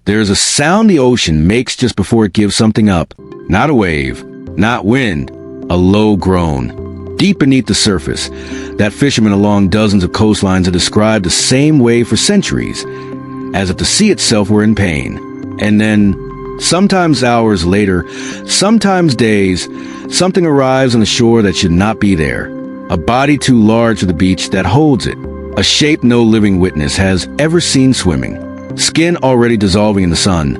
There's a sound the ocean makes just before it gives something up. Not a wave, not wind, a low groan. Deep beneath the surface, that fishermen along dozens of coastlines have described the same wave for centuries, as if the sea itself were in pain. And then, sometimes hours later, sometimes days, something arrives on the shore that should not be there. A body too large for the beach that holds it. A shape no living witness has ever seen swimming. Skin already dissolving in the sun.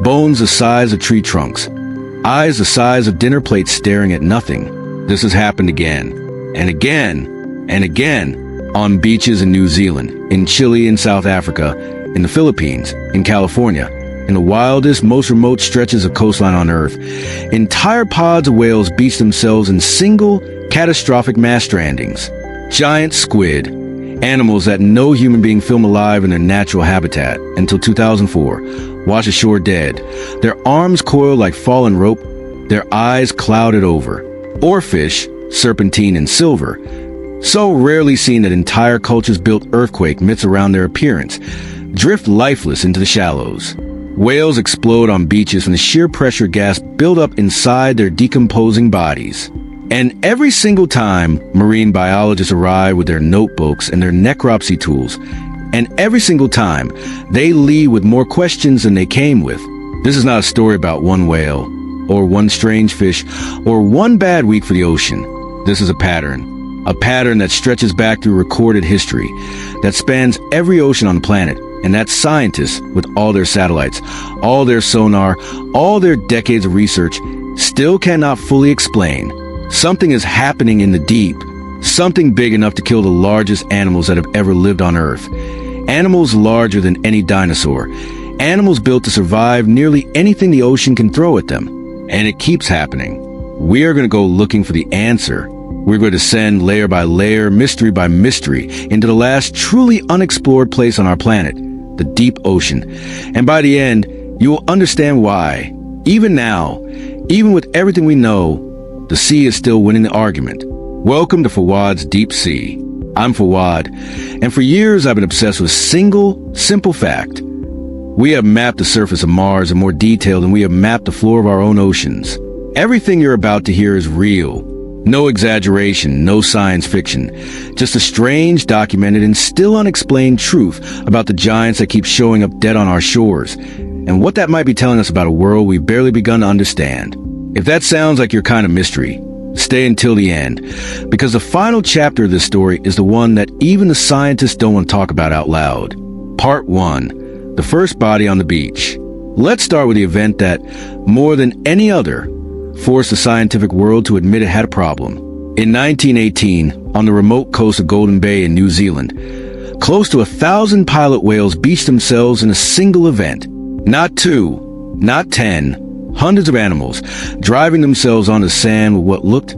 Bones the size of tree trunks. Eyes the size of dinner plates staring at nothing. This has happened again, and again, and again, on beaches in New Zealand, in Chile and South Africa, in the Philippines, in California, in the wildest, most remote stretches of coastline on Earth. Entire pods of whales beach themselves in single, catastrophic mass strandings. Giant squid, animals that no human being filmed alive in their natural habitat until 2004, wash ashore dead, their arms coiled like fallen rope, their eyes clouded over. Oarfish, serpentine and silver, so rarely seen that entire cultures built earthquake myths around their appearance, drift lifeless into the shallows. Whales explode on beaches from the sheer pressure gas built up inside their decomposing bodies. And every single time, marine biologists arrive with their notebooks and their necropsy tools, and every single time, they leave with more questions than they came with. This is not a story about one whale, or one strange fish, or one bad week for the ocean. This is a pattern that stretches back through recorded history, that spans every ocean on the planet, and that scientists, with all their satellites, all their sonar, all their decades of research, still cannot fully explain. Something is happening in the deep, something big enough to kill the largest animals that have ever lived on Earth. Animals larger than any dinosaur. Animals built to survive nearly anything the ocean can throw at them. And it keeps happening. We are going to go looking for the answer. We're going to descend layer by layer, mystery by mystery, into the last truly unexplored place on our planet, the deep ocean. And by the end, you will understand why. Even now, even with everything we know, the sea is still winning the argument. Welcome to Fawad's Deep Sea. I'm Fawad, and for years I've been obsessed with a single, simple fact. We have mapped the surface of Mars in more detail than we have mapped the floor of our own oceans. Everything you're about to hear is real. No exaggeration, no science fiction. Just a strange, documented, and still unexplained truth about the giants that keep showing up dead on our shores, and what that might be telling us about a world we've barely begun to understand. If that sounds like your kind of mystery, stay until the end, because the final chapter of this story is the one that even the scientists don't want to talk about out loud. Part 1. The first body on the beach. Let's start with the event that, more than any other, forced the scientific world to admit it had a problem. In 1918, on the remote coast of Golden Bay in New Zealand, close to 1,000 pilot whales beached themselves in a single event. Not 2, not 10, hundreds of animals, driving themselves on the sand with what looked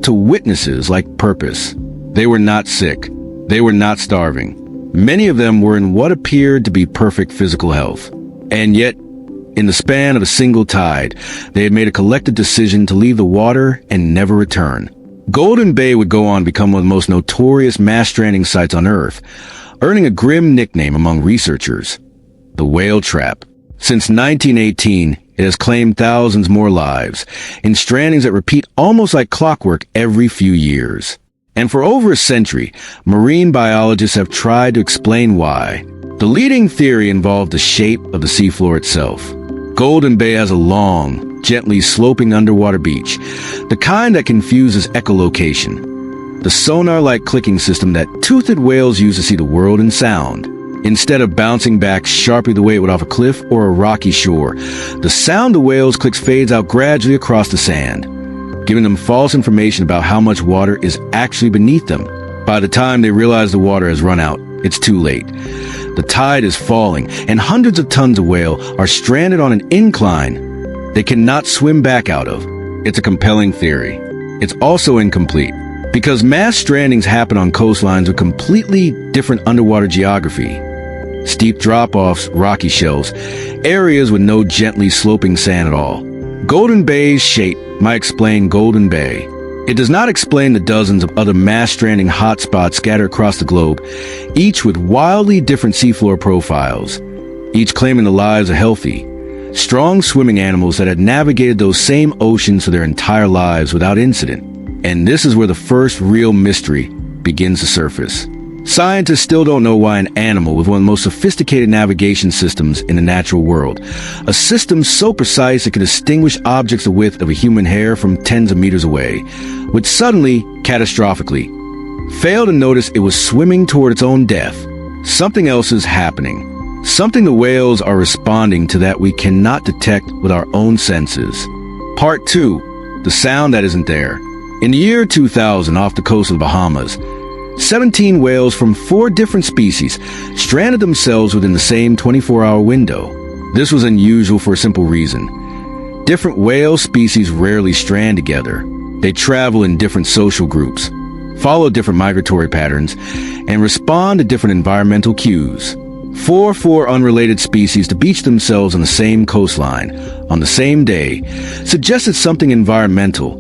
to witnesses like purpose. They were not sick. They were not starving. Many of them were in what appeared to be perfect physical health. And yet, in the span of a single tide, they had made a collective decision to leave the water and never return. Golden Bay would go on to become one of the most notorious mass stranding sites on Earth, earning a grim nickname among researchers, the whale trap. Since 1918, it has claimed thousands more lives, in strandings that repeat almost like clockwork every few years. And for over a century, marine biologists have tried to explain why. The leading theory involved the shape of the seafloor itself. Golden Bay has a long, gently sloping underwater beach, the kind that confuses echolocation. The sonar-like clicking system that toothed whales use to see the world in sound. Instead of bouncing back sharply the way it would off a cliff or a rocky shore, the sound the whales clicks fades out gradually across the sand, giving them false information about how much water is actually beneath them. By the time they realize the water has run out, it's too late. The tide is falling, and hundreds of tons of whale are stranded on an incline they cannot swim back out of. It's a compelling theory. It's also incomplete, because mass strandings happen on coastlines with completely different underwater geography. Steep drop-offs, rocky shelves, areas with no gently sloping sand at all. Golden Bay's shape might explain Golden Bay. It does not explain the dozens of other mass stranding hotspots scattered across the globe, each with wildly different seafloor profiles. each claiming the lives of healthy, strong swimming animals that had navigated those same oceans for their entire lives without incident. And this is where the first real mystery begins to surface. Scientists still don't know why an animal with one of the most sophisticated navigation systems in the natural world, a system so precise it can distinguish objects the width of a human hair from tens of meters away, would suddenly, catastrophically, fail to notice it was swimming toward its own death. Something else is happening. Something the whales are responding to that we cannot detect with our own senses. Part 2. The sound that isn't there. In the year 2000, off the coast of the Bahamas, 17 whales from 4 different species stranded themselves within the same 24-hour window. This was unusual for a simple reason. Different whale species rarely strand together. They travel in different social groups, follow different migratory patterns, and respond to different environmental cues. Four unrelated species to beach themselves on the same coastline, on the same day, suggested something environmental,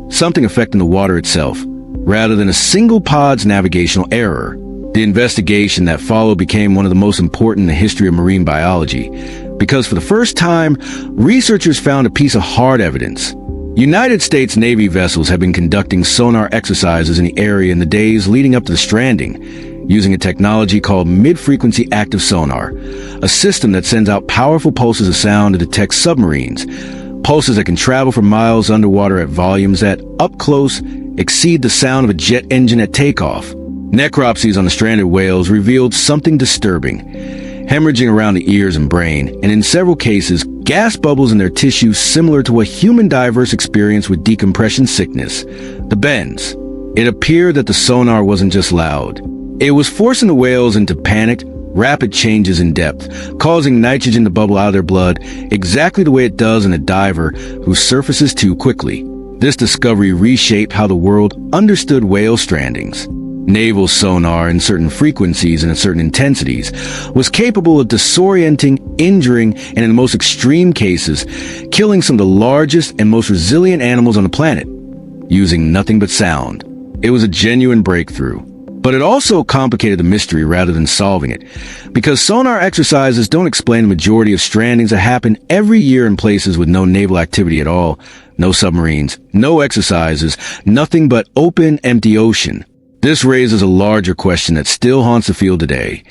something affecting the water itself, rather than a single pod's navigational error. The investigation that followed became one of the most important in the history of marine biology, because for the first time, researchers found a piece of hard evidence. United States Navy vessels have been conducting sonar exercises in the area in the days leading up to the stranding, using a technology called mid-frequency active sonar, a system that sends out powerful pulses of sound to detect submarines, pulses that can travel for miles underwater at volumes that, up close, exceed the sound of a jet engine at takeoff. Necropsies on the stranded whales revealed something disturbing, hemorrhaging around the ears and brain, and in several cases, gas bubbles in their tissues similar to what human divers experience with decompression sickness, the bends. It appeared that the sonar wasn't just loud. It was forcing the whales into panicked, rapid changes in depth, causing nitrogen to bubble out of their blood exactly the way it does in a diver who surfaces too quickly. This discovery reshaped how the world understood whale strandings. Naval sonar in certain frequencies and at certain intensities was capable of disorienting, injuring, and in the most extreme cases, killing some of the largest and most resilient animals on the planet, using nothing but sound. It was a genuine breakthrough. But it also complicated the mystery rather than solving it, because sonar exercises don't explain the majority of strandings that happen every year in places with no naval activity at all, no submarines, no exercises, nothing but open, empty ocean. This raises a larger question that still haunts the field today.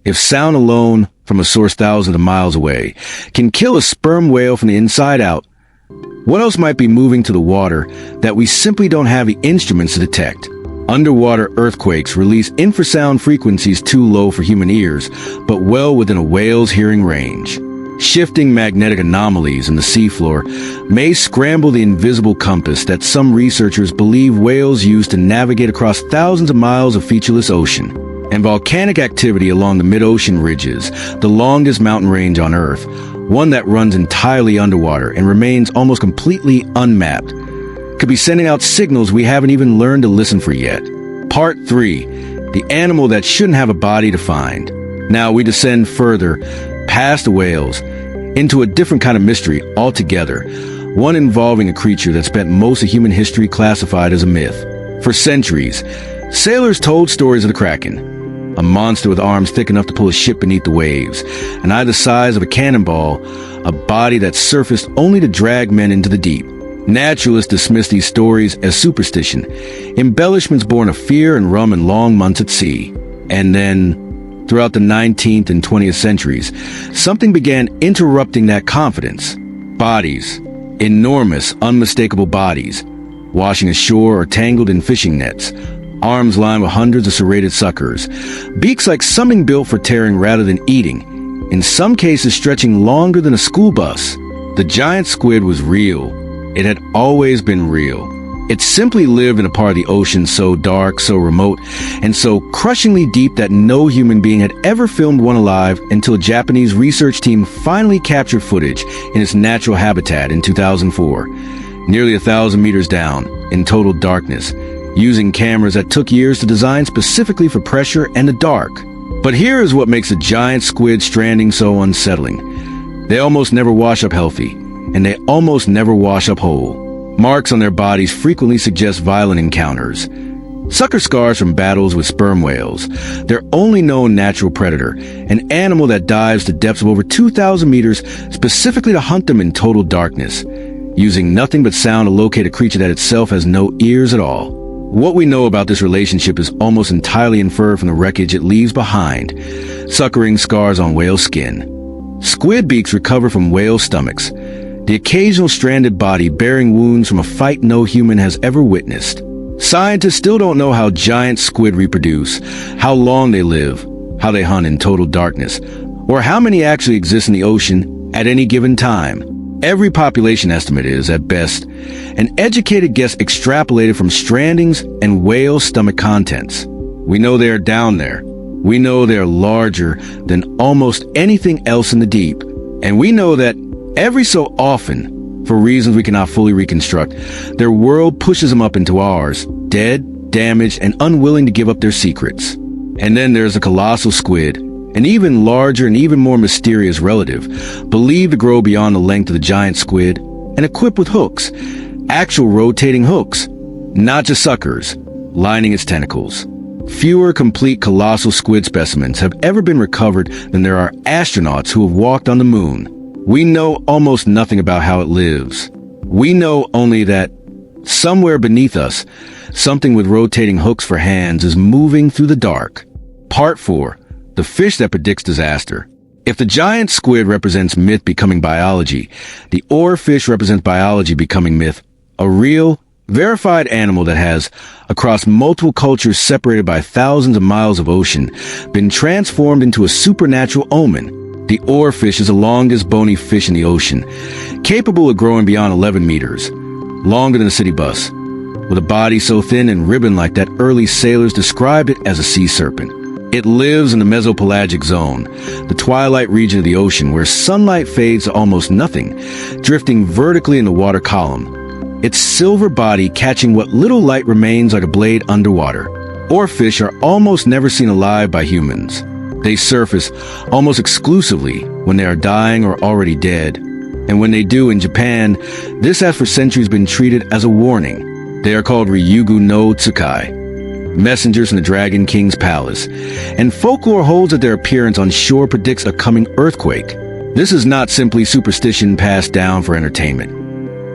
If sound alone, from a source thousands of miles away, can kill a sperm whale from the inside out, what else might be moving to the water that we simply don't have the instruments to detect? Underwater earthquakes release infrasound frequencies too low for human ears, but well within a whale's hearing range. Shifting magnetic anomalies in the seafloor may scramble the invisible compass that some researchers believe whales use to navigate across thousands of miles of featureless ocean. And volcanic activity along the mid-ocean ridges, the longest mountain range on Earth, one that runs entirely underwater and remains almost completely unmapped, could be sending out signals we haven't even learned to listen for yet. Part 3. The animal that shouldn't have a body to find. Now we descend further, past the whales, into a different kind of mystery altogether, one involving a creature that spent most of human history classified as a myth. For centuries, sailors told stories of the Kraken, a monster with arms thick enough to pull a ship beneath the waves, an eye the size of a cannonball, a body that surfaced only to drag men into the deep. Naturalists dismiss these stories as superstition, embellishments born of fear and rum and long months at sea. And then, throughout the 19th and 20th centuries, something began interrupting that confidence. Bodies, enormous, unmistakable bodies, washing ashore or tangled in fishing nets, arms lined with hundreds of serrated suckers, beaks like something built for tearing rather than eating, in some cases stretching longer than a school bus. The giant squid was real. It had always been real. It simply lived in a part of the ocean so dark, so remote, and so crushingly deep that no human being had ever filmed one alive until a Japanese research team finally captured footage in its natural habitat in 2004, nearly 1,000 meters down, in total darkness, using cameras that took years to design specifically for pressure and the dark. But here is what makes the giant squid stranding so unsettling. They almost never wash up healthy, and they almost never wash up whole. Marks on their bodies frequently suggest violent encounters. Sucker scars from battles with sperm whales, their only known natural predator, an animal that dives to depths of over 2,000 meters specifically to hunt them in total darkness, using nothing but sound to locate a creature that itself has no ears at all. What we know about this relationship is almost entirely inferred from the wreckage it leaves behind, suckering scars on whale skin. Squid beaks recover from whale stomachs, the occasional stranded body bearing wounds from a fight no human has ever witnessed. Scientists still don't know how giant squid reproduce, how long they live, how they hunt in total darkness, or how many actually exist in the ocean at any given time. Every population estimate is, at best, an educated guess extrapolated from strandings and whale stomach contents. We know they are down there. We know they are larger than almost anything else in the deep. And we know that every so often, for reasons we cannot fully reconstruct, their world pushes them up into ours, dead, damaged, and unwilling to give up their secrets. And then there's a colossal squid, an even larger and even more mysterious relative, believed to grow beyond the length of the giant squid, and equipped with hooks, actual rotating hooks, not just suckers, lining its tentacles. Fewer complete colossal squid specimens have ever been recovered than there are astronauts who have walked on the moon. We know almost nothing about how it lives. We know only that somewhere beneath us, something with rotating hooks for hands is moving through the dark. Part 4. The fish that predicts disaster. If the giant squid represents myth becoming biology, the oarfish represents biology becoming myth. A real, verified animal that has, across multiple cultures separated by thousands of miles of ocean, been transformed into a supernatural omen. The oarfish is the longest bony fish in the ocean, capable of growing beyond 11 meters, longer than a city bus, with a body so thin and ribbon-like that early sailors described it as a sea serpent. It lives in the mesopelagic zone, the twilight region of the ocean where sunlight fades to almost nothing, drifting vertically in the water column, its silver body catching what little light remains like a blade underwater. Oarfish are almost never seen alive by humans. They surface almost exclusively when they are dying or already dead. And when they do in Japan, this has for centuries been treated as a warning. They are called Ryugu no Tsukai, messengers from the Dragon King's palace. And folklore holds that their appearance on shore predicts a coming earthquake. This is not simply superstition passed down for entertainment.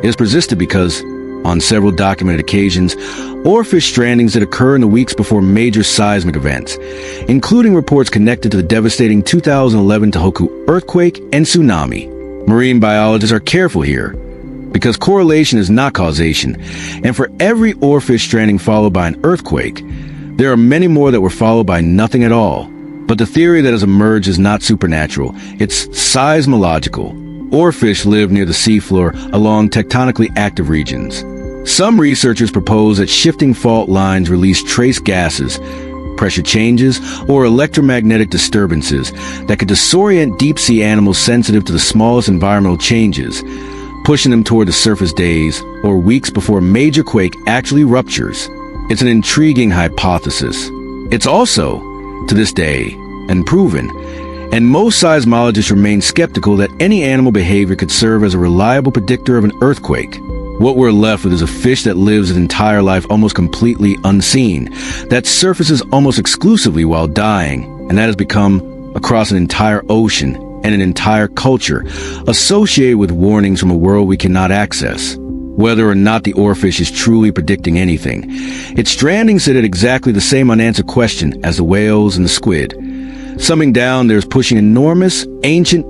It is persisted because, on several documented occasions, oarfish strandings that occur in the weeks before major seismic events, including reports connected to the devastating 2011 Tohoku earthquake and tsunami. Marine biologists are careful here, because correlation is not causation, and for every oarfish stranding followed by an earthquake, there are many more that were followed by nothing at all. But the theory that has emerged is not supernatural, it's seismological. Oarfish live near the seafloor along tectonically active regions. Some researchers propose that shifting fault lines release trace gases, pressure changes, or electromagnetic disturbances that could disorient deep-sea animals sensitive to the smallest environmental changes, pushing them toward the surface days or weeks before a major quake actually ruptures. It's an intriguing hypothesis. It's also, to this day, unproven, and most seismologists remain skeptical that any animal behavior could serve as a reliable predictor of an earthquake. What we're left with is a fish that lives its entire life almost completely unseen, that surfaces almost exclusively while dying, and that has become, across an entire ocean and an entire culture, associated with warnings from a world we cannot access. Whether or not the oarfish is truly predicting anything, its stranding sit at exactly the same unanswered question as the whales and the squid. Summing down, there's pushing enormous, ancient,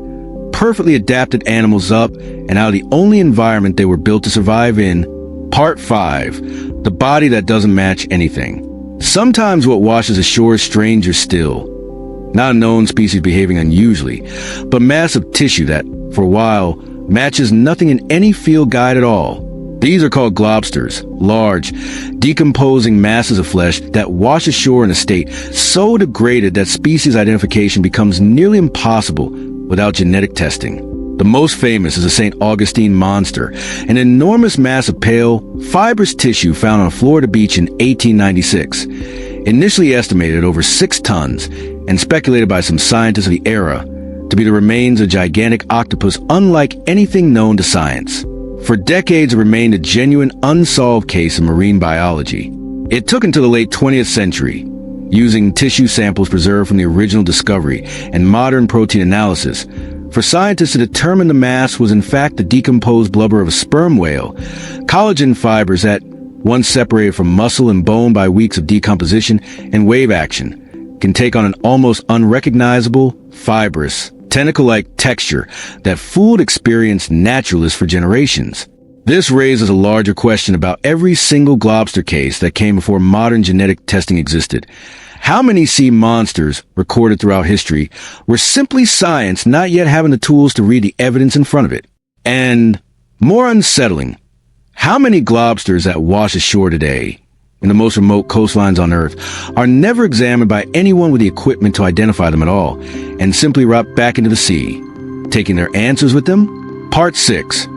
perfectly adapted animals up and out of the only environment they were built to survive in. Part 5. The body that doesn't match anything. Sometimes what washes ashore is stranger still. Not a known species behaving unusually, but massive tissue that, for a while, matches nothing in any field guide at all. These are called globsters, large, decomposing masses of flesh that wash ashore in a state so degraded that species identification becomes nearly impossible without genetic testing. The most famous is the St. Augustine monster, an enormous mass of pale, fibrous tissue found on a Florida beach in 1896. Initially estimated at over 6 tons and speculated by some scientists of the era to be the remains of a gigantic octopus unlike anything known to science. For decades, it remained a genuine unsolved case of marine biology. It took until the late 20th century, using tissue samples preserved from the original discovery and modern protein analysis, for scientists to determine the mass was in fact the decomposed blubber of a sperm whale. Collagen fibers that, once separated from muscle and bone by weeks of decomposition and wave action, can take on an almost unrecognizable, fibrous, tentacle-like texture that fooled experienced naturalists for generations. This raises a larger question about every single lobster case that came before modern genetic testing existed. How many sea monsters recorded throughout history were simply science not yet having the tools to read the evidence in front of it? And, more unsettling, how many lobsters that wash ashore today, in the most remote coastlines on Earth, are never examined by anyone with the equipment to identify them at all, and simply rot back into the sea, taking their answers with them? Part 6.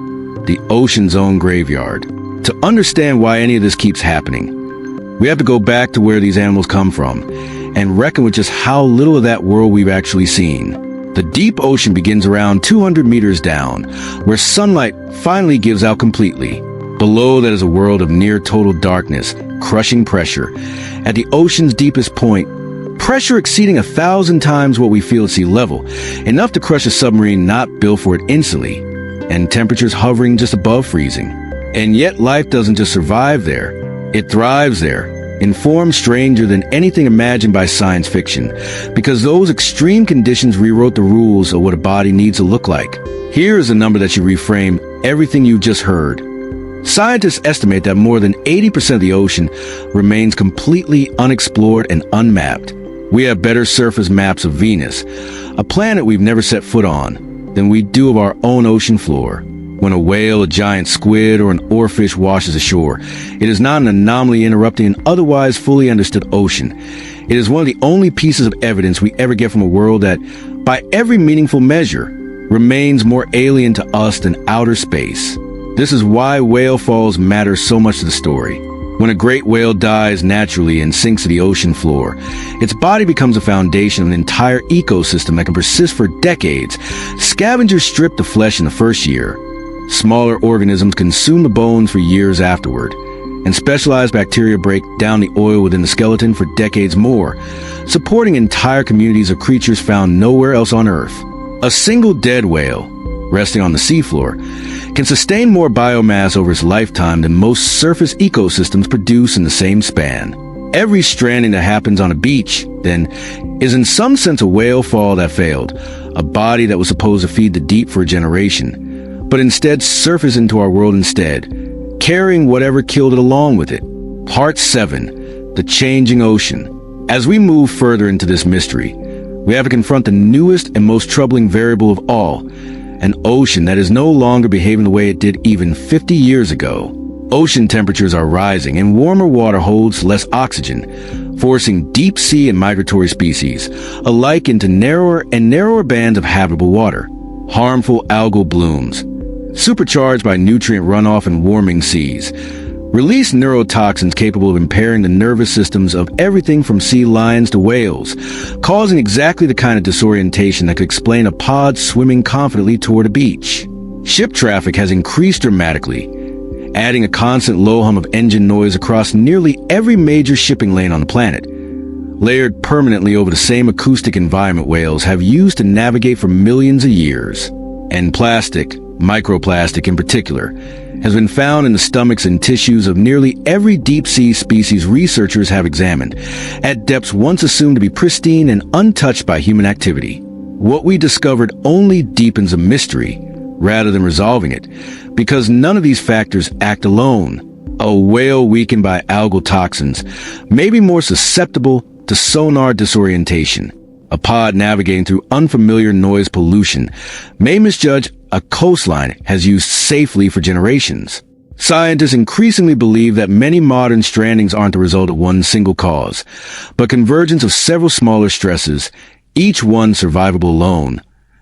The ocean's own graveyard. To understand why any of this keeps happening, we have to go back to where these animals come from and reckon with just how little of that world we've actually seen. The deep ocean begins around 200 meters down, where sunlight finally gives out completely. Below that is a world of near total darkness, crushing pressure. At the ocean's deepest point, pressure exceeding 1,000 times what we feel at sea level, enough to crush a submarine not built for it instantly, and temperatures hovering just above freezing. And yet life doesn't just survive there. It thrives there, in forms stranger than anything imagined by science fiction, because those extreme conditions rewrote the rules of what a body needs to look like. Here is a number that should reframe everything you just heard. Scientists estimate that more than 80% of the ocean remains completely unexplored and unmapped. We have better surface maps of Venus, a planet we've never set foot on, than we do of our own ocean floor. When a whale, a giant squid, or an oarfish washes ashore, it is not an anomaly interrupting an otherwise fully understood ocean. It is one of the only pieces of evidence we ever get from a world that, by every meaningful measure, remains more alien to us than outer space. This is why whale falls matter so much to the story. When a great whale dies naturally and sinks to the ocean floor, its body becomes a foundation of an entire ecosystem that can persist for decades. Scavengers strip the flesh in the first year. Smaller organisms consume the bones for years afterward, and specialized bacteria break down the oil within the skeleton for decades more, supporting entire communities of creatures found nowhere else on Earth. A single dead whale, resting on the seafloor, can sustain more biomass over its lifetime than most surface ecosystems produce in the same span. Every stranding that happens on a beach, then, is in some sense a whale fall that failed, a body that was supposed to feed the deep for a generation, but instead surfaced into our world instead, carrying whatever killed it along with it. Part 7. The changing ocean. As we move further into this mystery, we have to confront the newest and most troubling variable of all, an ocean that is no longer behaving the way it did even 50 years ago. Ocean temperatures are rising and warmer water holds less oxygen, forcing deep sea and migratory species alike into narrower and narrower bands of habitable water. Harmful algal blooms, supercharged by nutrient runoff and warming seas, release neurotoxins capable of impairing the nervous systems of everything from sea lions to whales, causing exactly the kind of disorientation that could explain a pod swimming confidently toward a beach. Ship traffic has increased dramatically, adding a constant low hum of engine noise across nearly every major shipping lane on the planet, layered permanently over the same acoustic environment whales have used to navigate for millions of years. And plastic, microplastic in particular, has been found in the stomachs and tissues of nearly every deep-sea species researchers have examined, at depths once assumed to be pristine and untouched by human activity. What we discovered only deepens a mystery, rather than resolving it, because none of these factors act alone. A whale weakened by algal toxins may be more susceptible to sonar disorientation. A pod navigating through unfamiliar noise pollution may misjudge a coastline has used safely for generations. Scientists increasingly believe that many modern strandings aren't the result of one single cause, but convergence of several smaller stresses, each one survivable alone,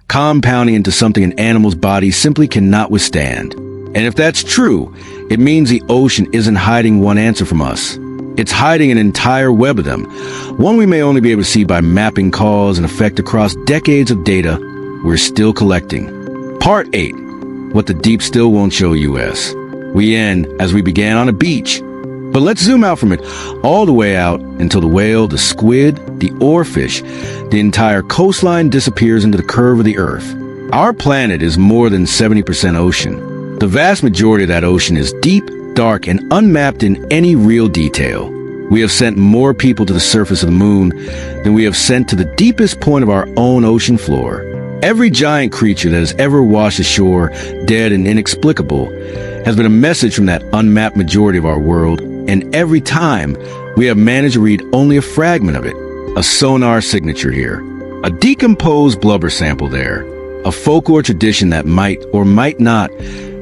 compounding into something an animal's body simply cannot withstand. And if that's true, it means the ocean isn't hiding one answer from us. It's hiding an entire web of them, one we may only be able to see by mapping cause and effect across decades of data we're still collecting. Part 8. What the deep still won't show us. We end, as we began, on a beach, But let's zoom out from it, all the way out until the whale, the squid, the oarfish, the entire coastline disappears into the curve of the Earth. Our planet is more than 70% ocean. The vast majority of that ocean is deep, dark, and unmapped in any real detail. We have sent more people to the surface of the moon than we have sent to the deepest point of our own ocean floor. Every giant creature that has ever washed ashore, dead and inexplicable, has been a message from that unmapped majority of our world, and every time we have managed to read only a fragment of it. A sonar signature here, a decomposed blubber sample there, a folklore tradition that might or might not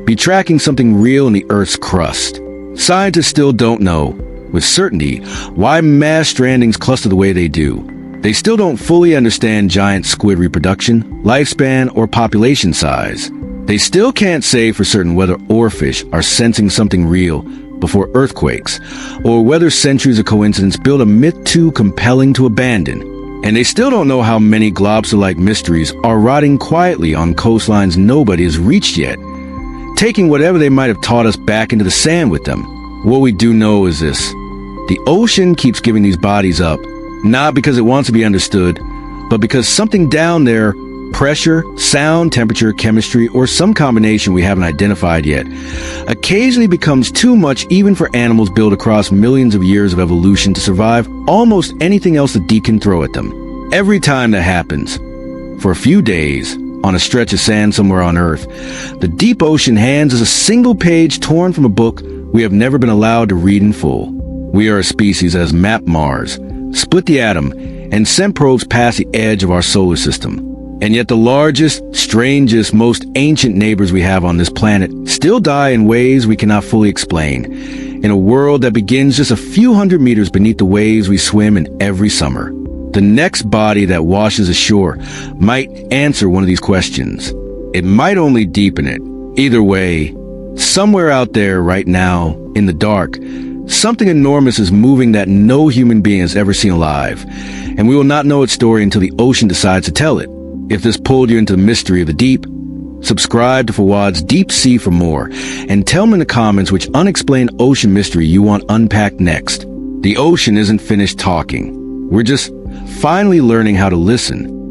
be tracking something real in the Earth's crust. Scientists still don't know, with certainty, why mass strandings cluster the way they do. They still don't fully understand giant squid reproduction, lifespan, or population size. They still can't say for certain whether oarfish are sensing something real before earthquakes, or whether centuries of coincidence build a myth too compelling to abandon. And they still don't know how many globster-like mysteries are rotting quietly on coastlines nobody has reached yet, taking whatever they might have taught us back into the sand with them. What we do know is this: the ocean keeps giving these bodies up, not because it wants to be understood, but because something down there, pressure, sound, temperature, chemistry, or some combination we haven't identified yet, occasionally becomes too much even for animals built across millions of years of evolution to survive almost anything else the deep can throw at them. Every time that happens, for a few days, on a stretch of sand somewhere on Earth, the deep ocean hands us a single page torn from a book we have never been allowed to read in full. We are a species that has mapped Mars, split the atom, and sent probes past the edge of our solar system. And yet the largest, strangest, most ancient neighbors we have on this planet still die in ways we cannot fully explain, in a world that begins just a few hundred meters beneath the waves we swim in every summer. The next body that washes ashore might answer one of these questions. It might only deepen it. Either way, somewhere out there right now, in the dark, something enormous is moving that no human being has ever seen alive, and we will not know its story until the ocean decides to tell it. If this pulled you into the mystery of the deep, subscribe to Fawad's Deep Sea for more, and tell me in the comments which unexplained ocean mystery you want unpacked next. The ocean isn't finished talking. We're just finally learning how to listen.